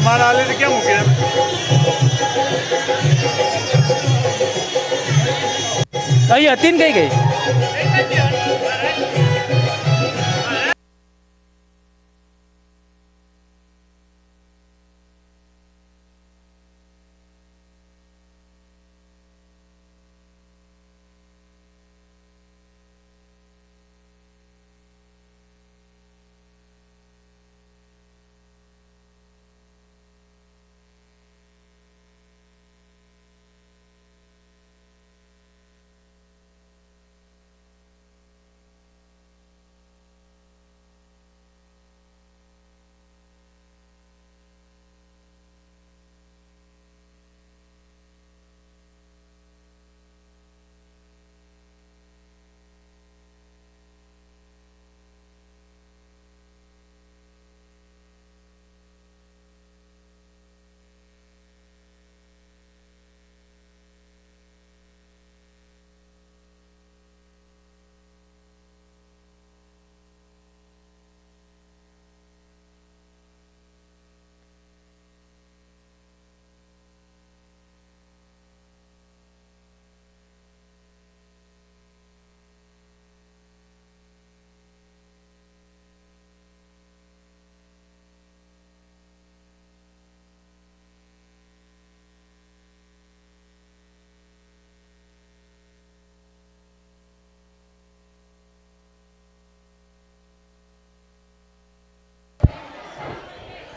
મારા આલે ને કેમ મૂકે અહીં હતી ને કઈ ગઈ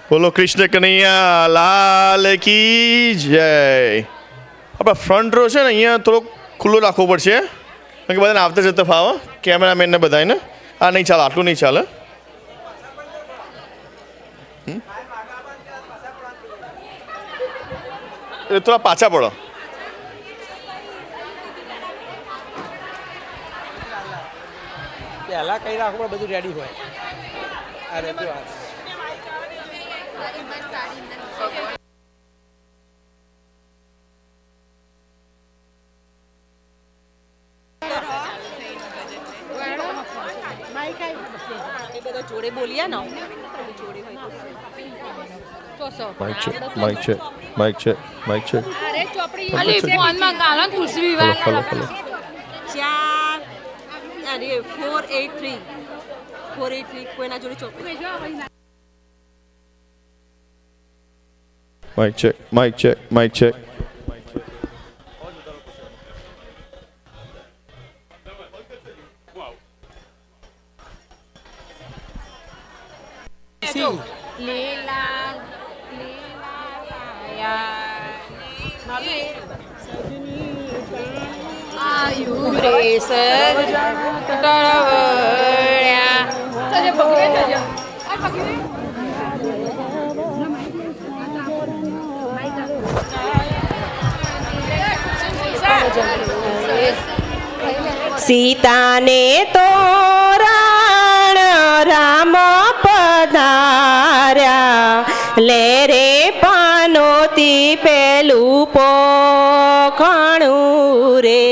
બોલો કૃષ્ણ કનૈયા લાલ કી જય. આપણા ફ્રન્ટ રો છે ને અહીંયા થોડોક ખુલ્લો રાખવો પડશે કારણ કે બધાને આવતા જતા ફાવે કેમેરામેનને બધાને. આ નહીં ચાલે, આટલું નહીં ચાલે. એટલે થોડા પાછા પડો. પહેલા કઈ રાખવું બધું રેડી હોય. અરે જો જોડે બોલીએ ને માઇક છે, માઇક છે, માઇક છે, માઇક છે. અરે ચોપડી અલી ફોનમાં ગાલો તુલસી વિવાહ હલો હલો. 483 કોઈના જોડે ચોપડી mike check, mike check, mike check. લીલા આયુ રેસ સીતાને તોરણ રામ પધાર્યા લે રે પાનોતી પેલું પોખણું રે.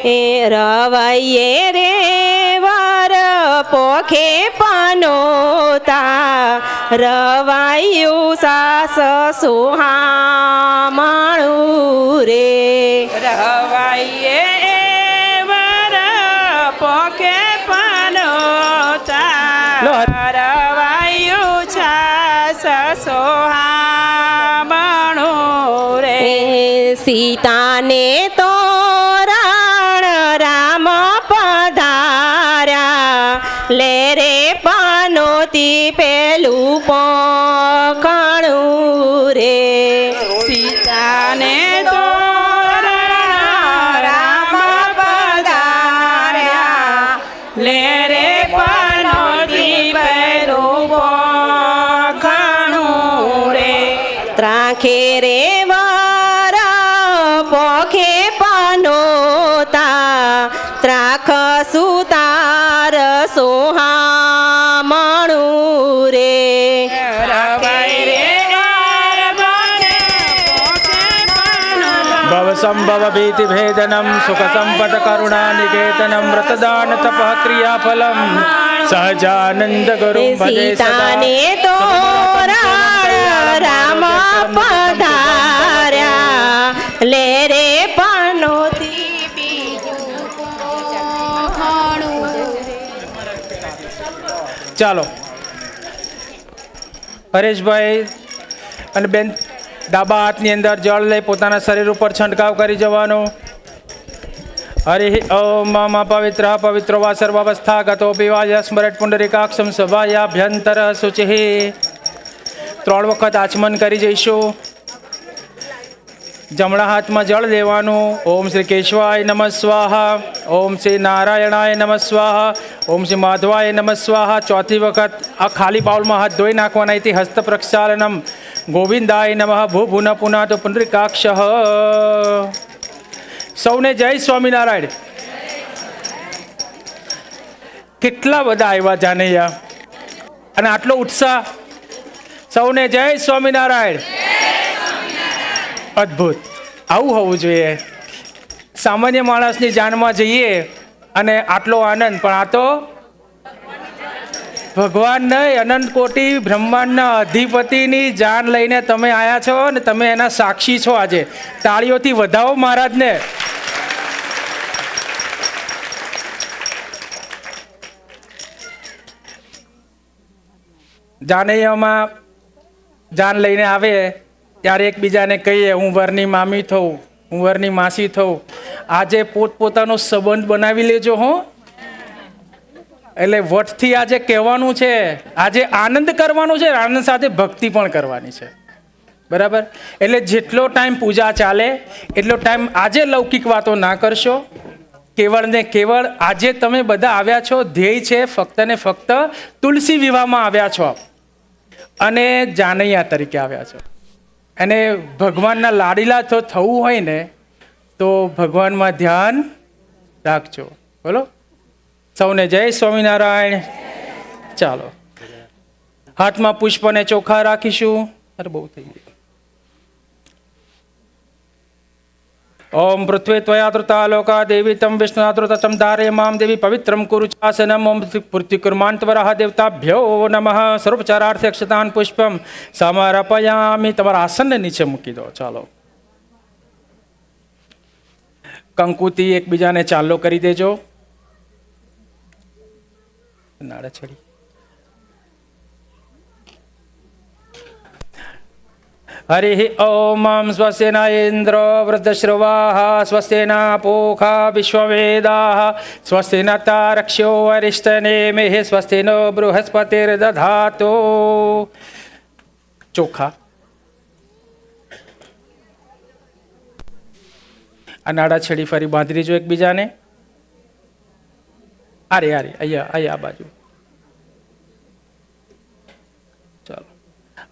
એ રવૈયે રે વાર પોખે પનોતા રવાયું સાસ સુહામણું રે. રવાઈએ વર પોકે પનોતા રવાયું છાસ સોહામણું રે. સીતાને તોરણ રામ પધાર્યા લે રે પાનો લે રે પનોતી પહેરું પોખણું રે ત્રાખે રે વર પોખે પનોતા ત્રાખ સુતાર સોહામણું રે રવાય રે ગરબને પોખે પનોતા ભવસંભવ ભીતિ ભેદનમ સુખ સંપદ કરુણા નિકેતનમ વ્રતદાન તપ ક્રિયાફલમ સહજાનંદ ગુરુ ભજે સીતાને તોરણ રામ પધાર્યા લે રે પનોતી બીજું પોખણું. ચાલો હરેશભાઈ અને બેન ડાબા હાથની અંદર જળ લઈ પોતાના શરીર ઉપર છંટકાવ કરી જવાનો. હરિ ઓમ મા પવિત્ર પવિત્રો વા સર્વાવસ્થા ગતો પીવાય સ્મરટ પુંડરીકાક્ષમ સભાયાભ્યંતર શુચિ. 3 વખત આચમન કરી જઈશું. જમણા હાથમાં જળ લેવાનું. ઓમ શ્રી કેશવાય નમઃ સ્વાહા, ઓમ શ્રી નારાયણાય નમઃ સ્વાહા, ઓમ શ્રી માધવાય નમઃ સ્વાહા. 4થી વખત આ ખાલી બાઉલમાં હાથ ધોઈ નાખવાના. ઇતિ હસ્ત પ્રક્ષાલનમ ગોવિંદાય નમઃ ભૂભુન પુનાતો પુંડરીકાક્ષ. સૌને જય સ્વામિનારાયણ. કેટલા બધા આવ્યા જાનૈયા અને આટલો ઉત્સાહ. સૌને જય સ્વામિનારાયણ. અદ્ભુત. આવું હોવું જોઈએ. સામાન્ય માણસની જાનમાં જઈએ અને આટલો આનંદ, પણ આ તો ભગવાન નહીં, અનંત કોટી બ્રહ્માંડના અધિપતિની જાન લઈને તમે આવ્યા છો અને તમે એના સાક્ષી છો. આજે તાળીઓથી વધાવો મહારાજને. જાનૈયામાં જાન લઈને આવે ત્યારે એકબીજાને કહીએ હું વરની મામી થઉં, હું વરની માસી થઉં. આજે પોતપોતાનો સંબંધ બનાવી લેજો હો. એટલે વટથી આજે કહેવાનું છે, આજે આનંદ કરવાનો છે, આનંદ સાથે ભક્તિ પણ કરવાની છે. બરાબર? એટલે જેટલો ટાઈમ પૂજા ચાલે એટલો ટાઈમ આજે લૌકિક વાતો ના કરશો. કેવળ ને કેવળ આજે તમે બધા આવ્યા છો, ધ્યેય છે ફક્ત ને ફક્ત તુલસી વિવાહમાં આવ્યા છો અને જાનૈયા તરીકે આવ્યા છો. અને ભગવાનના લાડીલા જો થવું હોય ને તો ભગવાનમાં ધ્યાન રાખજો. બોલો સૌને જય સ્વામિનારાયણ. ચાલો હાથમાં પુષ્પ અને ચોખા રાખીશું. અરે બહુ થઈ ગયું. ઓમ પૃથ્વી ત્વયાતૃતા લોકા દેવી તમ વિષ્ણુનાતૃતા તમ ધારે મામ દેવી પવિત્રમ કુરુ ચાસનમ. ઓમ પૃથ્વી કુર્માંતવરઃ દેવતાભ્યો નમઃ. સ્વરૂપચારાર્થે અક્ષતાન પુષ્પમ સમર્પયામિ. તમારા આસનને નીચે મૂકી દો. ચાલો કંકુથી એકબીજાને ચાલો કરી દેજો. નાળા છડી. હરિ ઓમ સ્વસ્તિના ઇન્દ્ર વૃદ્ધશ્રવાઃ સ્વસ્તિના પૂષા વિશ્વવેદાઃ સ્વસ્તિના તારક્ષ્યો અરિષ્ટનેમિઃ સ્વસ્તિનો બૃહસ્પતિર્દધાતુ. ચોખા આ નાડા છેડી ફરી બાંધી દેજો એકબીજાને. આરે આરે અહીંયા અહીંયા આ બાજુ. ચાલો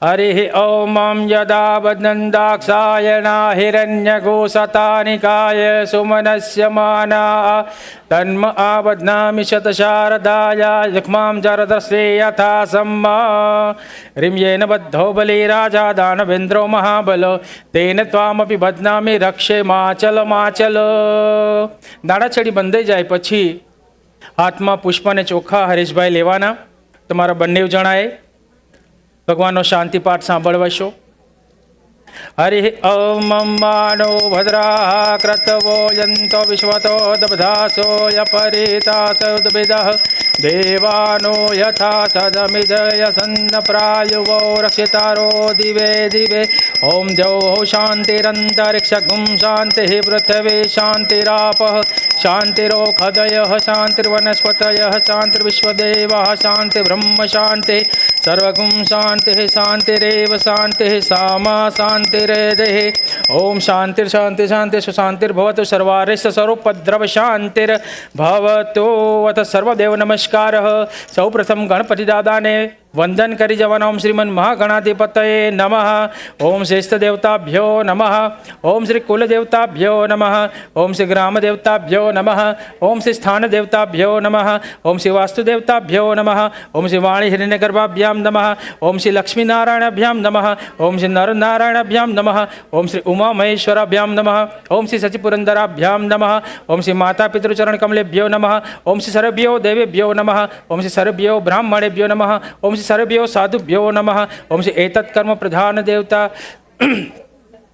હરિ ઓમ યદા બદ્નંદાક્ષાયણા હિરણ્યગોસતાનિકાય સુમનસ્ય માના તન્મ આબધ્નામિ શતશારદાયા યક્ષ્માં જરદસ્વે યથા સમ્મા. રિમ્યેન બદ્ધો બલી રાજા દાનવેન્દ્રો મહાબલો તેન ત્વામપી બદ્નામિ રક્ષે માચલ માચલ. દાડાછડી બંધાઈ જાય પછી હાથમાં પુષ્પ અને ચોખા હરેશભાઈ લેવાના. તમારા બંને જણાએ ભગવાનનો શાંતિ પાઠ સાંભળવાશો. હરિ ઓમ માનો ભદ્રા ક્રતવો યંતો વિશ્વતો દબધાસો યપરિતાસોદવિદઃ દેવાનો યથા સદમિદય સન્ન પ્રાયુવો રક્ષિતારો દિવે દિવે. ઓમ જૌ શાંતિરંતરિક્ષગું શાંતિ પૃથ્વી શાંતિરાપઃ શાંતિરોખદય શાંતિર્વનસ્પતય શાંતિર્વિશ્વદેવ શાંતિ બ્રહ્મ શાંતિ सर्वगुं शान्तिः शान्तिरेव शान्तिः सामा शान्तिरेदेः ॐ शान्तिर् शान्ति शान्तिः शान्तिर्भवतु सर्वारिष्ट सर्वोपद्रव शान्तिर्भवतु अथ सर्वदेव नमस्कारः सौप्रथम गणपति दादाने वंदन करी जवाना ओम श्रीमन महागणाधिपतये नमः ओम श्रेष्ठ देवताभ्यो नमः ओम श्री कुल देवताभ्यो नमः ओम श्री ग्राम देवताभ्यो नमः ओम श्री स्थान देवताभ्यो नमः ओम श्री वास्तु देवताभ्यो नमः ओम श्री वाणी हिरण्यगर्भाभ्यां नमः ओम श्री लक्ष्मी नारायणाभ्यां नमः ओम श्री नर नारायणाभ्यां नमः ओम श्री उमा महेश्वराभ्यां नमः ओम श्री सचिपुरंदराभ्यां नमः ओम श्री माता पितृचरण कमलेभ्यो नमः ओम श्री सर्वभ्यो देवेभ्यो नमः ओम श्री सर्वभ्यो ब्राह्मणेभ्यो नमः ओम सर्वभ्यो साधुभ्यो नमः ओम श्री एतत् कर्म प्रधान देवता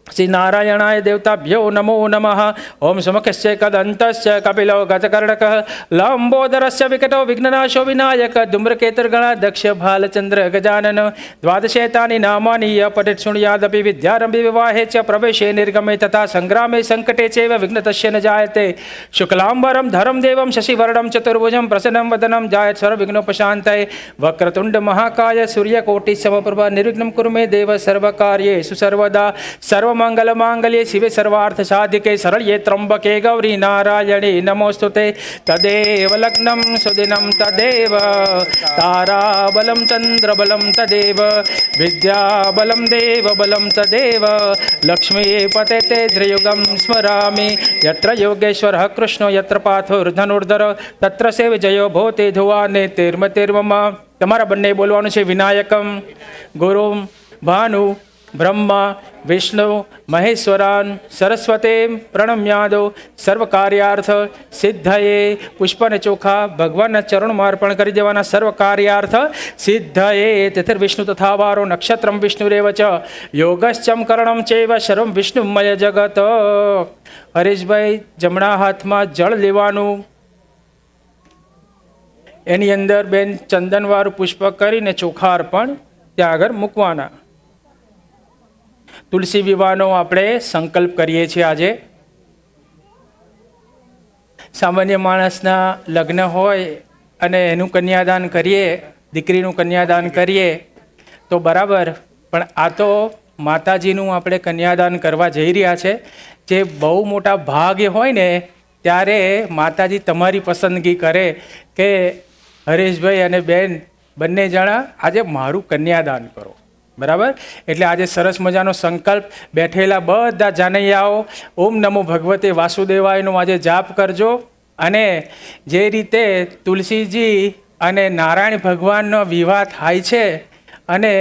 श्री नारायणाय देवताभ्यो नमो नमः ओम सुमुखस्य कदन्तस्य कपिलो गजकर्णकः लंबोदरस्य विकटो विघ्ननाशो विनायक धूम्रकेतुर्गणा दक्ष भालचंद्र गजानन द्वादशेतानि नामानि य पठेत् शृणुयादपि विद्यारम्भे विवाहे च प्रवेशे निर्गमे तथा संग्रामे संकटे चैव विघ्नतस्य न जायते शुक्लांबरं धरं देवं शशिवर्णं चतुर्भुजं प्रसन्नं वदनं जायेत् सर्वविघ्नोपशान्तये वक्रतुण्ड महाकाय सूर्यकोटि समप्रभा निर्विघ्नं कुरु मे देव सर्वकार्येषु सर्वदा सर्वमंगल मांगल्ये शिवे सर्वार्थ साधिके शरण्ये त्र्यंबके गौरी नारायणे नमोस्तुते तदेव लग्नं सुदिनं तदेव ताराबलं चंद्रबलं तदेव विद्याबलं देवबलं तदेव लक्ष्मीये पतेते धृयुगं स्मरामि यत्र योगेश्वरः कृष्णो यत्र पार्थोर्धनुर्धर तत्र से विजयो भूते धुवा नेतिर्मतिर्मम તમારા બંને બોલવાનું છે વિનાયકમ ગુરુમ ભાનુ બ્રહ્મા વિષ્ણુ મહેશ્વરાન સરસ્વતે પ્રણમ્યાદો સર્વ કાર્યાર્થ સિદ્ધયે પુષ્પને ચોખા ભગવાનના ચરણમાં અર્પણ કરી દેવાના સર્વ કાર્યાર્થ સિદ્ધયે તિથિર વિષ્ણુ તથા વારો નક્ષત્રમ વિષ્ણુરેવ ચ યોગશ્ચમ કરણમ ચૈવ સર્વમ વિષ્ણુમય જગત હરેશભાઈ જમણા હાથમાં જળ લેવાનું એની અંદર બેન ચંદનવાળું પુષ્પ કરીને ચોખા અર્પણ ત્યાં આગળ મૂકવાના તુલસી વિવાહનો આપણે સંકલ્પ કરીએ છીએ આજે સામાન્ય માણસના લગ્ન હોય અને એનું કન્યાદાન કરીએ દીકરીનું કન્યાદાન કરીએ તો બરાબર પણ આ તો માતાજીનું આપણે કન્યાદાન કરવા જઈ રહ્યા છે જે બહુ મોટા ભાગ્ય હોય ને ત્યારે માતાજી તમારી પસંદગી કરે કે હરેશભાઈ અને બેન બંને જણા આજે મારું કન્યાદાન કરો બરાબર એટલે આજે સરસ મજાનો સંકલ્પ બેઠેલા બધા જાનૈયાઓ ઓમ નમો ભગવતે વાસુદેવાયનો આજે જાપ કરજો અને જે રીતે તુલસીજી અને નારાયણ ભગવાનનો વિવાહ થાય છે અને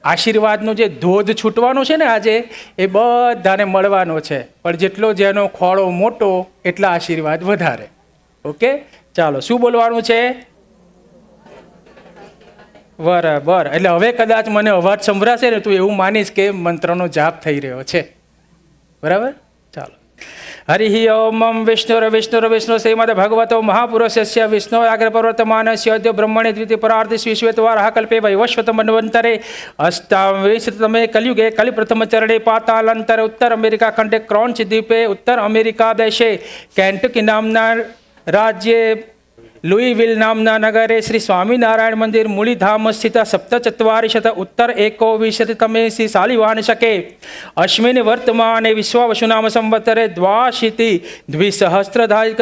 આશીર્વાદનો જે ધોધ છૂટવાનો છે ને આજે એ બધાને મળવાનો છે પણ જેટલો જેનો ખોળો મોટો એટલા આશીર્વાદ વધારે ઓકે ચાલો શું બોલવાનું છે બરાબર એટલે હવે કદાચ મને અવાજ સંભળાશે ને તું એવું માનીશ કે મંત્રનો જાપ થઈ રહ્યો છે બરાબર ચાલો હરિ ઓમ વિષ્ણુ શ્રીમદ ભગવતો મહાપુરુષસ્ય વિષ્ણુ આગ્ર પર્વતમાનસ્ય અદ્ય બ્રહ્મણે દ્વિતીય પરાર્ધ શ્વેતવારઃ કલ્પે વૈવસ્વત મન્વંતરે અષ્ટાવિંશતમે કલયુગે કલિ પ્રથમ ચરણે પાતાલાંતરે ઉત્તર અમેરિકા ખંડે ક્રોન્ચ દ્વીપે ઉત્તર અમેરિકા દેશે કેન્ટકી નામના રાજ્ય लुईविल नामना नगरे श्री स्वामीनारायण मंदिर मूलीधाम स्थित सप्तचत्वारिशत उत्तर एकोविंशतितमे श्री शालिवाहन शके अश्विनी वर्तमाने विश्वावसु नाम संवत्सरे द्वाशीति द्विसहस्रधायक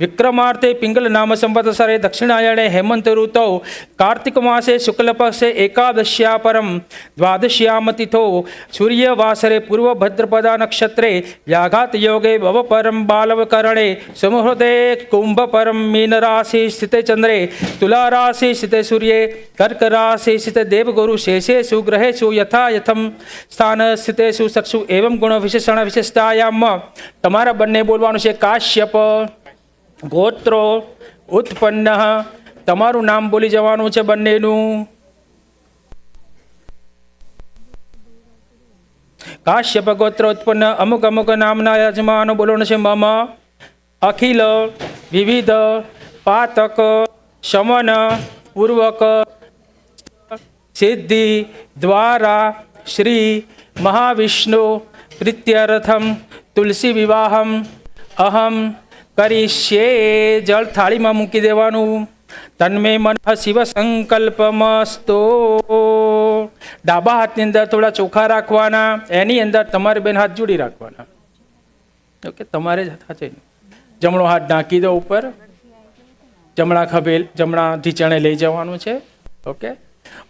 विक्रमार्थे पिंगल नाम संवत्सरे दक्षिणायने हेमंत ऋतौ कार्तिक मासे शुक्लपक्षे एकादश्या परम द्वादश्याम तिथौ सूर्यवासरे पूर्व भद्रपदा नक्षत्रे व्याघात योगे भव परम बालवकरणे सुमुहूर्ते कुंभ परम मीन राशि स्थिते चंद्रे तुला राशि स्थिते सूर्ये कर्क राशि स्थिते देवगुरु शेषेषु ग्रहेषु यथा यथम स्थान स्थितेषु सक्षु एवं गुण विशेषण विशेषतायाम તમારા બંને બોલવાનું છે કાશ્યપ ગોત્રો ઉત્પન્ન તમારું નામ બોલી જવાનું છે બંનેનું કાશ્યપ ગોત્ર ઉત્પન્ન અમુક અમુક નામના યજમાનો બોલવાનું છે મમ અખિલ વિવિધ પાતક શમન પૂર્વક સિદ્ધિ દ્વારા શ્રી મહાવિષ્ણુ પ્રીત્યર્થમ તુલસી વિવાહમ અહમ કરીશ્યે જળ થાળીમાં મૂકી દેવાનું તન્મે મન શિવ સંકલ્પમસ્તો ડાબા હાથની અંદર થોડા ચોખા રાખવાના, એની અંદર તમારે બેન હાથ જોડી રાખવાના. ઓકે, તમારે જ હાથ છે. જમણો હાથ ઢાંકી દો ઉપર, જમણા ખભે જમણા ઢીચણે લઈ જવાનું છે. ઓકે.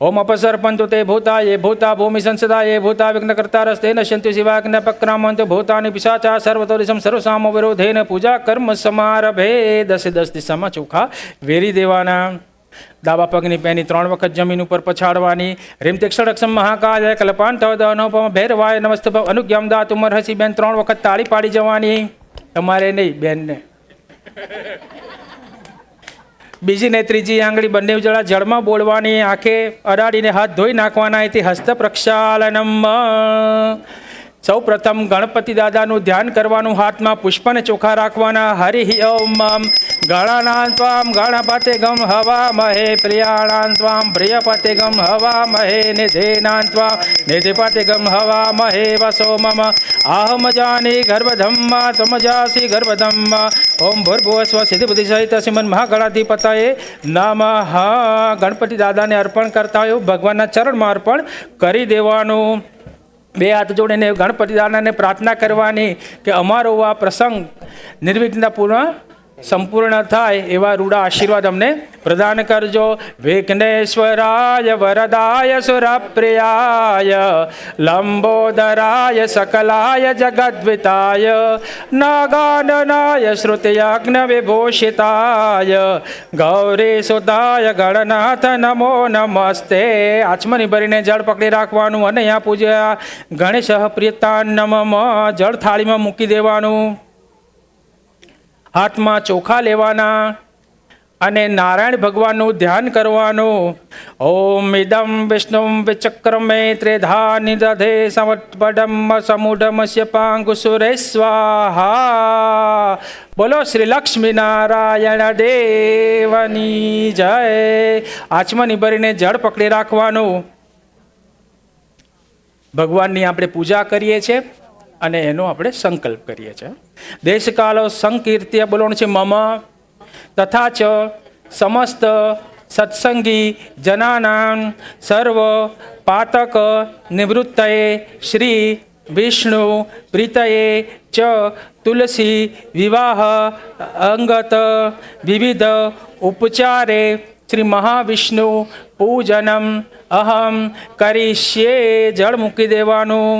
ઓમ અપસર્પંતુ તે ભૂતા એ ભૂતા ભૂમિ સંસદા એ ભૂતા વિઘ્નકર્તા રસ્તે નશ્યંતુ શિવાગ્ન પક્રામંતુ ભૂતાની પિશાચા સર્વતો દિશમ સર્વસામ વિરોધેન પૂજા કર્મ સમારભે. 10 દિશામાં ચોખા વેરી દેવાના. ડાબા પગની પેની 3 વખત જમીન ઉપર પછાડવાની. રીમતિક્ષરક્ષમ મહાકાય કલ્પાંતવ અનુપમ ભૈરવાય નમસ્તે અનુજ્ઞામ દાતુમર હસી બેન 3 વખત તાળી પાડી જવાની. તમારે નહીં, બેનને. બીજી ને ત્રીજી આંગળી બંને જણા જળમાં બોલવાની. આંખે અડાડીને હાથ ધોઈ નાખવાના. એથી હસ્ત પ્રક્ષાલનમ. સૌ પ્રથમ ગણપતિ દાદાનું ધ્યાન કરવાનું. હાથમાં પુષ્પને ચોખા રાખવાના. હરિ ઓમ ગણાનાં ત્વામ ગણપતે ગમ હવામહે પ્રિયાણાં ત્વામ પ્રિયપતે ગમ હવામહે નિધેનાં ત્વામ નિધિપતે ગમ હવામહે વસો મમ અહમ જાની ગર્ભધમ્મા તમજાસી ગર્ભધમ્મા ઓમ ભૂર્ભુવ સ્વ સિદ્ધિ બુદ્ધિ સહિત શ્રીમન મહાગણાધિપતયે નમઃ. ગણપતિ દાદાને અર્પણ કરતા હોય ભગવાનના ચરણમાં અર્પણ કરી દેવાનું. 2 હાથ જોડીને ગણપતિ દાદાને પ્રાર્થના કરવાની કે અમારો આ પ્રસંગ નિર્વિઘ્નપૂર્ણ સંપૂર્ણ થાય એવા રૂડા આશીર્વાદ અમને પ્રદાન કરજો. વિઘ્નેશ્વરાય વરદાય સુરપ્રિયાય લંબોદરાય સકલાય જગદ્વિતાય નાગાનનાય શ્રુતિયજ્ઞ વિભૂષિતાય ગૌરી સુતાય ગણનાથ નમો નમસ્તે. આચમની ભરીને જળ પકડી રાખવાનું અને અહીંયા પૂજ્યા ગણેશ પ્રિયતાન્નમ જળ થાળીમાં મૂકી દેવાનું. હાથમાં ચોખા લેવાના અને નારાયણ ભગવાનનું ધ્યાન કરવાનું. ઓમ ઇદમ વિષ્ણુ વિચક્રમે ત્રેધા નિદધે સમટપડમ સમૂઢમસ્ય પાંગુસુરે સ્વાહા. બોલો શ્રી લક્ષ્મી નારાયણ દેવની જય. આચમની ભરીને જળ પકડી રાખવાનું. ભગવાનની આપણે પૂજા કરીએ છીએ અને એનો આપણે સંકલ્પ કરીએ છીએ. દેશકાલો સંકીર્ત્ય બોલવાનું છે મમ તથા ચ સમસ્ત સત્સંગી જનાનાં સર્વ પાતક નિવૃત્તયે શ્રી વિષ્ણુ પ્રીતયે ચ તુલસી વિવાહ અંગત વિવિધ ઉપચારે શ્રી મહાવિષ્ણુ પૂજનમ અહમ કરીશ્યે. જળ મૂકી દેવાનું.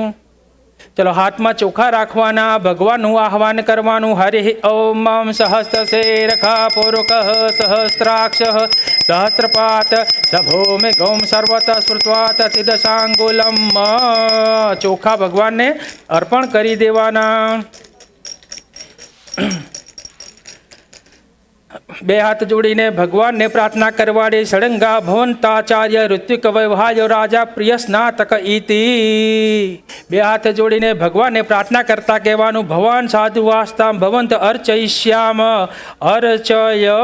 ચલો, હાથમાં ચોખા રાખવાના. ભગવાનનું આહ્વાન કરવાનું. હરિ ઓમ સહસ્રશેરખા પુરુષ સહસ્ત્રાક્ષ સહસ્રપાત સભૂમિ ગૌમ સર્વત સ્મૃત્વાત સિદ્ધસાંગુલમ. ચોખા ભગવાનને અર્પણ કરી દેવાના. 2 હાથ જોડીને ભગવાનને પ્રાર્થના કરવાની. ષડંગા ભવંતાચાર્ય ઋત્વિક વૈવાહ્ય રાજા પ્રિય સ્નાતક ઇતિ. 2 હાથ જોડીને ભગવાનને પ્રાર્થના કરતા કહેવાનું ભવાન સાધુ વાસ્તા ભવંત અર્ચયિષ્યામ અર્ચય.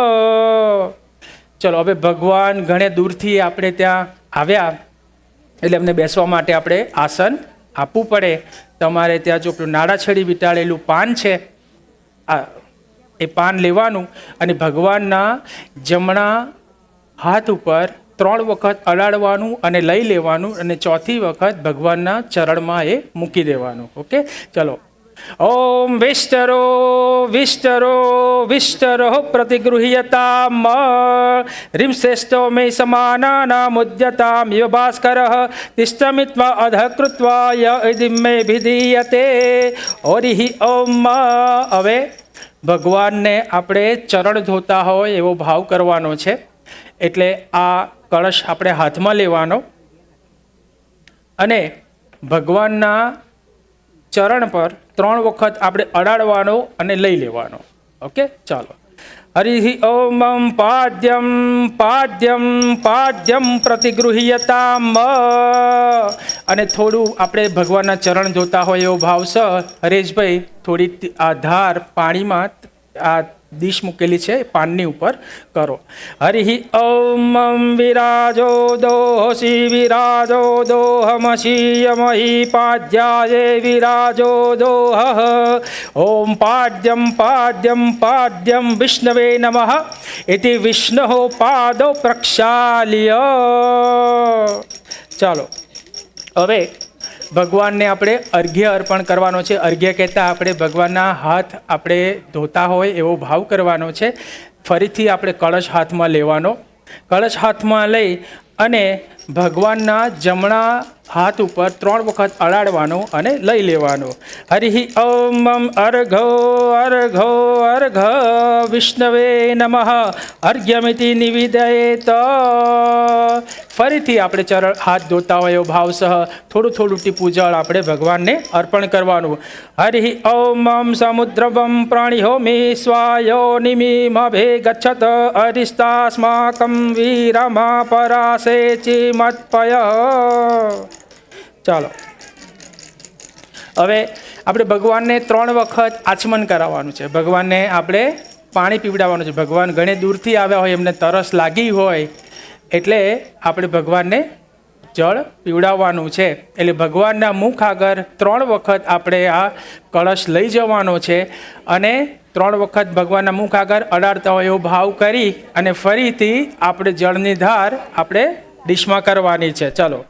ચલો, હવે ભગવાન ઘણે દૂરથી આપણે ત્યાં આવ્યા એટલે એમને બેસવા માટે આપણે આસન આપવું પડે. તમારે ત્યાં જો પેલું નાડાછડી વીંટાળેલું પાન છે, એ પાન લેવાનું અને ભગવાનના જમણા હાથ ઉપર 3 વખત અડાડવાનું અને લઈ લેવાનું અને 4થી વખત ભગવાનના ચરણમાં એ મૂકી દેવાનું. ઓકે, ચલો. ઓમ વિષ્ટરો વિષ્ટરો વિષ્ટરો પ્રતિગૃહ્યતામ રીમ શ્રેષ્ઠો મે સમાનાના મુદ્યતામ યો ભાસ્કર તિષ્ઠમિત્વા અધકૃત્વા યદિમે વિધીયતે. ઓરિહિ ઓમ. હવે ભગવાનને આપણે ચરણ ધોતા હોય એવો ભાવ કરવાનો છે. એટલે આ કળશ આપણે હાથમાં લેવાનો અને ભગવાનના ચરણ પર 3 વખત આપણે અડાડવાનો અને લઈ લેવાનો. ઓકે, ચાલો. હરિ ઓમ પાદ્યમ પાદ્યમ પાદ્યમ પ્રતિગૃહ્યતામ. અને થોડું આપણે ભગવાનના ચરણ ધોતા હોય એવો ભાવ છે. હરેશભાઈ, થોડી આ ધાર પાણીમાં આ ડીશ મૂકેલી છે પાનની ઉપર કરો. હરિ ઓમ વિરાજો દોહસી વિરાજો દોહમશીયમહી પાદ્યાય વિરાજો દોહ. ઓમ પાદ્યમ પાદ્યમ પાદ્યમ વિષ્ણવે નમઃ ઇતિ વિષ્ણો પાદો પ્રક્ષાલ્ય. ચાલો, હવે ભગવાનને આપણે અર્ઘ્ય અર્પણ કરવાનો છે. અર્ઘ્ય કહેતા આપણે ભગવાનના હાથ આપણે ધોતા હોય એવો ભાવ કરવાનો છે. ફરીથી આપણે કળશ હાથમાં લેવાનો. કળશ હાથમાં લઈ અને ભગવાનના જમણા હાથ ઉપર 3 વખત અડાડવાનો અને લઈ લેવાનો. હરિ ઓમ અર્ઘો અર્ઘો અર્ઘ વિષ્ણવે નમઃ અર્ઘ્યમિતિ નિવેદયેત. ફરીથી આપણે ચરણ હાથ ધોતા હોય એવો ભાવ સહ થોડું ટીપું જળ આપણે ભગવાનને અર્પણ કરવાનું. હરિ ઓમ સમુદ્રવમ પ્રાણિહોમિ સ્વાયો નિમિમભે ગચ્છત અરિસ્તાસ્માકં વીરમા પરાસે ચિમત્પય. ચાલો હવે આપણે ભગવાનને 3 વખત આચમન કરાવવાનું છે. ભગવાનને આપણે પાણી પીવડાવવાનું છે. ભગવાન ઘણી દૂરથી આવ્યા હોય, એમને તરસ લાગી હોય એટલે આપણે ભગવાનને જળ પીવડાવવાનું છે. એટલે ભગવાનના મુખ આગળ 3 વખત આપણે આ કળશ લઈ જવાનો છે અને 3 વખત ભગવાનના મુખ આગળ અડાડતા હોય એવો ભાવ કરી અને ફરીથી આપણે જળની ધાર આપણે ડીશમાં કરવાની છે. ચલો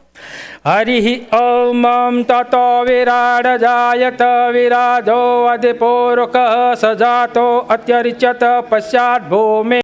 હરિ ઓમ તતો વિરાડ જાયત વિરાજો અધિપૂર્વક સજાતો અત્યરિચ્યત પશ્ચાત ભૂમિ